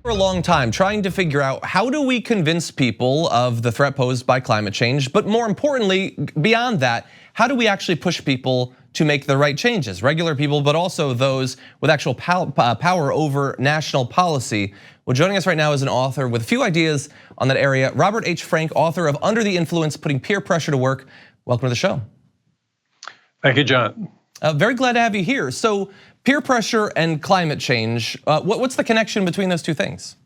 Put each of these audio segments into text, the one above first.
For a long time trying to figure out how do we convince people of the threat posed by climate change, but more importantly, beyond that, how do we actually push people to make the right changes? Regular people, but also those with actual power over national policy. Well, joining us right now is an author with a few ideas on that area. Robert H. Frank, author of Under the Influence, Putting Peer Pressure to Work. Welcome to the show. Thank you, John. Very glad to have you here. So peer pressure and climate change, what's the connection between those two things?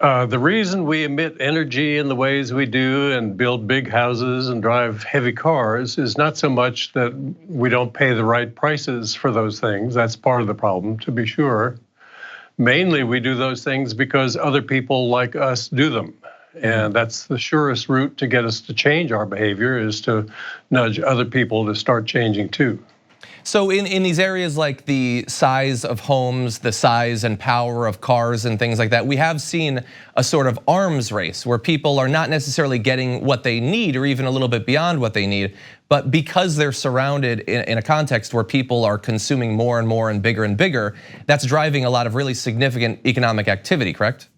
The reason we emit energy in the ways we do and build big houses and drive heavy cars is not so much that we don't pay the right prices for those things. That's part of the problem, to be sure. Mainly, we do those things because other people like us do them. And that's the surest route to get us to change our behavior, is to nudge other people to start changing too. So in these areas like the size of homes, the size and power of cars and things like that, we have seen a sort of arms race where people are not necessarily getting what they need or even a little bit beyond what they need, but because they're surrounded in a context where people are consuming more and more and bigger, that's driving a lot of really significant economic activity, correct?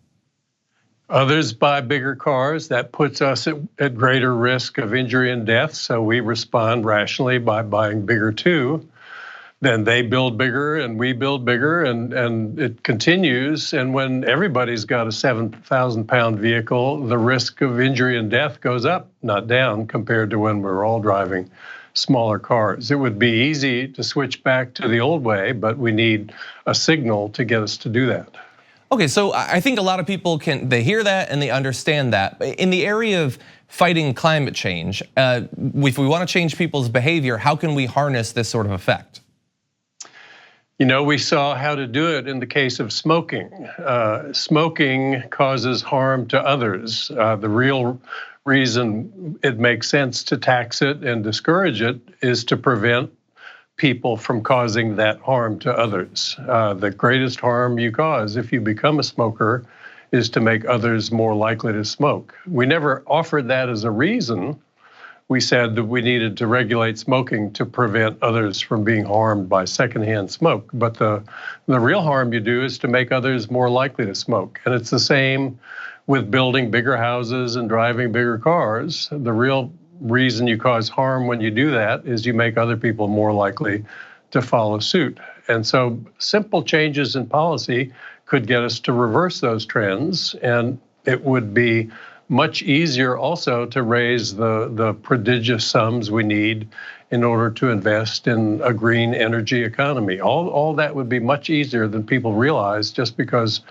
Others buy bigger cars. That puts us at greater risk of injury and death, so we respond rationally by buying bigger too. Then they build bigger and we build bigger, and it continues. And when everybody's got a 7,000-pound vehicle, the risk of injury and death goes up, not down, compared to when we're all driving smaller cars. It would be easy to switch back to the old way, but we need a signal to get us to do that. Okay, so I think a lot of people they hear that and they understand that. In the area of fighting climate change, if we want to change people's behavior, how can we harness this sort of effect? You know, we saw how to do it in the case of smoking. Smoking causes harm to others. The real reason it makes sense to tax it and discourage it is to prevent people from causing that harm to others. The greatest harm you cause if you become a smoker is to make others more likely to smoke. We never offered that as a reason. We said that we needed to regulate smoking to prevent others from being harmed by secondhand smoke. But the real harm you do is to make others more likely to smoke. And it's the same with building bigger houses and driving bigger cars. The real reason you cause harm when you do that is you make other people more likely to follow suit. And so simple changes in policy could get us to reverse those trends, and it would be much easier also to raise the prodigious sums we need in order to invest in a green energy economy. All that would be much easier than people realize, just because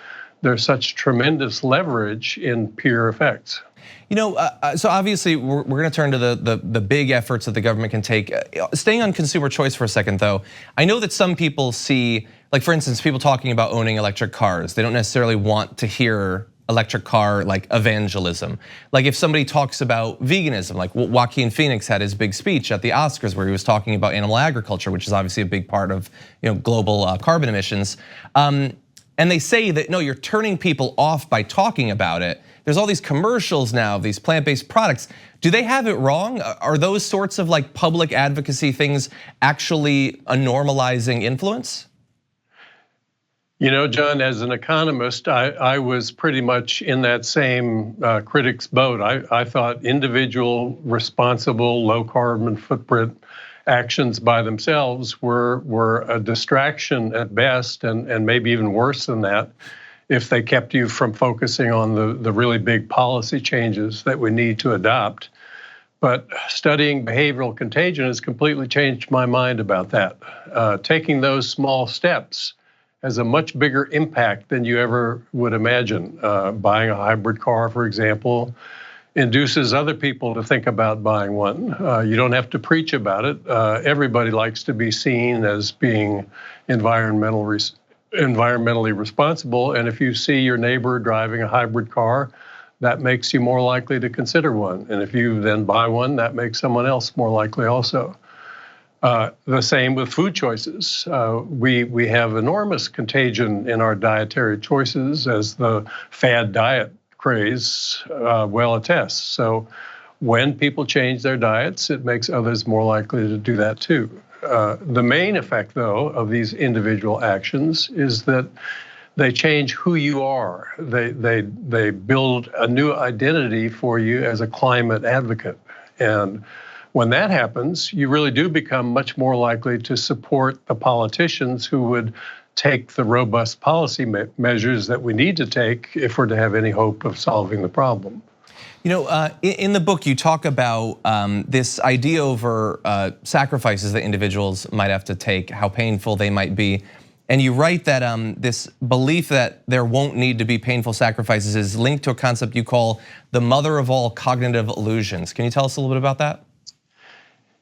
there's such tremendous leverage in peer effects. You know, so obviously we're going to turn to the big efforts that the government can take. Staying on consumer choice for a second, though, I know that some people see, like for instance, people talking about owning electric cars. They don't necessarily want to hear electric car like evangelism. Like if somebody talks about veganism, like Joaquin Phoenix had his big speech at the Oscars where he was talking about animal agriculture, which is obviously a big part of global carbon emissions. And they say that no, you're turning people off by talking about it. There's all these commercials now of these plant-based products. Do they have it wrong? Are those sorts of like public advocacy things actually a normalizing influence? You know, John, as an economist, I was pretty much in that same critic's boat. I thought individual, responsible, low carbon footprint actions by themselves were a distraction at best, and maybe even worse than that, if they kept you from focusing on the really big policy changes that we need to adopt. But studying behavioral contagion has completely changed my mind about that. Taking those small steps has a much bigger impact than you ever would imagine. Buying a hybrid car, for example, induces other people to think about buying one. You don't have to preach about it. Everybody likes to be seen as being environmentally responsible. And if you see your neighbor driving a hybrid car, that makes you more likely to consider one. And if you then buy one, that makes someone else more likely also. The same with food choices. We have enormous contagion in our dietary choices, as the fad diet craze well attests. So when people change their diets, it makes others more likely to do that too. The main effect, though, of these individual actions is that they change who you are. They build a new identity for you as a climate advocate. And when that happens, you really do become much more likely to support the politicians who would take the robust policy measures that we need to take if we're to have any hope of solving the problem. You know, in the book, you talk about this idea over sacrifices that individuals might have to take, how painful they might be. And you write that this belief that there won't need to be painful sacrifices is linked to a concept you call the mother of all cognitive illusions. Can you tell us a little bit about that?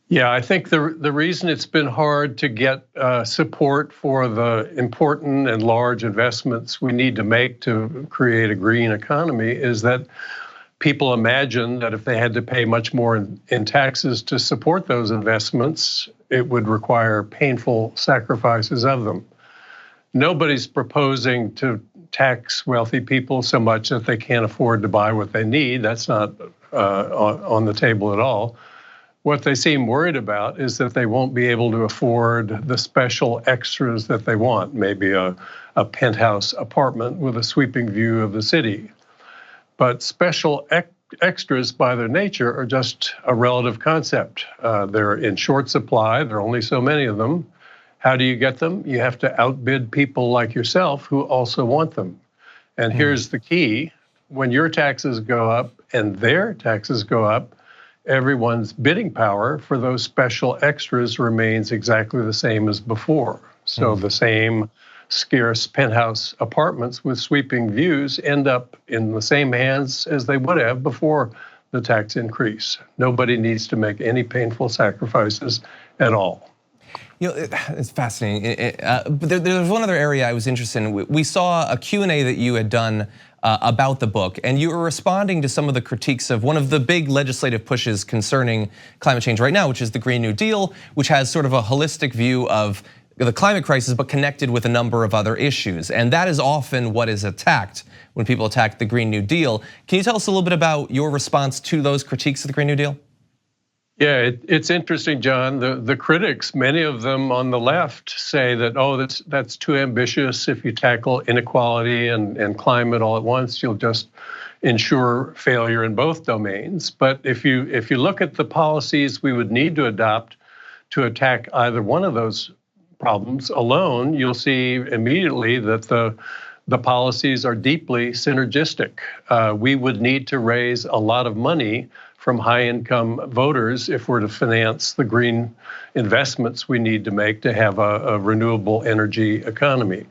Yeah, I think the reason it's been hard to get support for the important and large investments we need to make to create a green economy is that people imagine that if they had to pay much more in taxes to support those investments, it would require painful sacrifices of them. Nobody's proposing to tax wealthy people so much that they can't afford to buy what they need. That's not on the table at all. What they seem worried about is that they won't be able to afford the special extras that they want, maybe a penthouse apartment with a sweeping view of the city. But special extras by their nature are just a relative concept. They're in short supply, there are only so many of them. How do you get them? You have to outbid people like yourself who also want them. And here's the key, when your taxes go up and their taxes go up, everyone's bidding power for those special extras remains exactly the same as before. So the same scarce penthouse apartments with sweeping views end up in the same hands as they would have before the tax increase. Nobody needs to make any painful sacrifices at all. You know, it's fascinating. But there's one other area I was interested in. We saw a Q&A that you had done about the book, and you were responding to some of the critiques of one of the big legislative pushes concerning climate change right now, which is the Green New Deal, which has sort of a holistic view of the climate crisis, but connected with a number of other issues. And that is often what is attacked when people attack the Green New Deal. Can you tell us a little bit about your response to those critiques of the Green New Deal? Yeah, it's interesting, John. The critics, many of them on the left, say that, oh, that's too ambitious. If you tackle inequality and climate all at once, you'll just ensure failure in both domains. But if you look at the policies we would need to adopt to attack either one of those problems alone, you'll see immediately that the policies are deeply synergistic. We would need to raise a lot of money from high-income voters if we're to finance the green investments we need to make to have a renewable energy economy.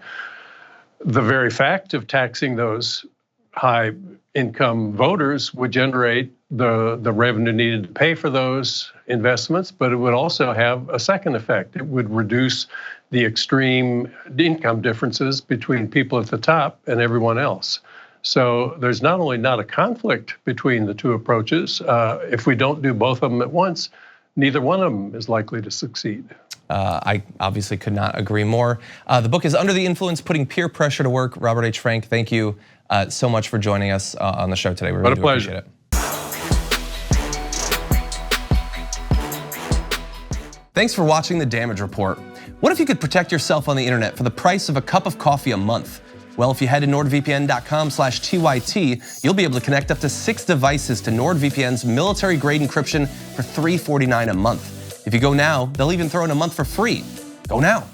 The very fact of taxing those high-income voters would generate the revenue needed to pay for those investments, but it would also have a second effect. It would reduce the extreme income differences between people at the top and everyone else. So there's not only not a conflict between the two approaches, if we don't do both of them at once, neither one of them is likely to succeed. I obviously could not agree more. The book is Under the Influence, Putting Peer Pressure to Work. Robert H. Frank, thank you so much for joining us on the show today. We really do appreciate it. Thanks for watching The Damage Report. What if you could protect yourself on the internet for the price of a cup of coffee a month? Well, if you head to nordvpn.com/TYT, you'll be able to connect up to 6 devices to NordVPN's military-grade encryption for $349 a month. If you go now, they'll even throw in a month for free. Go now.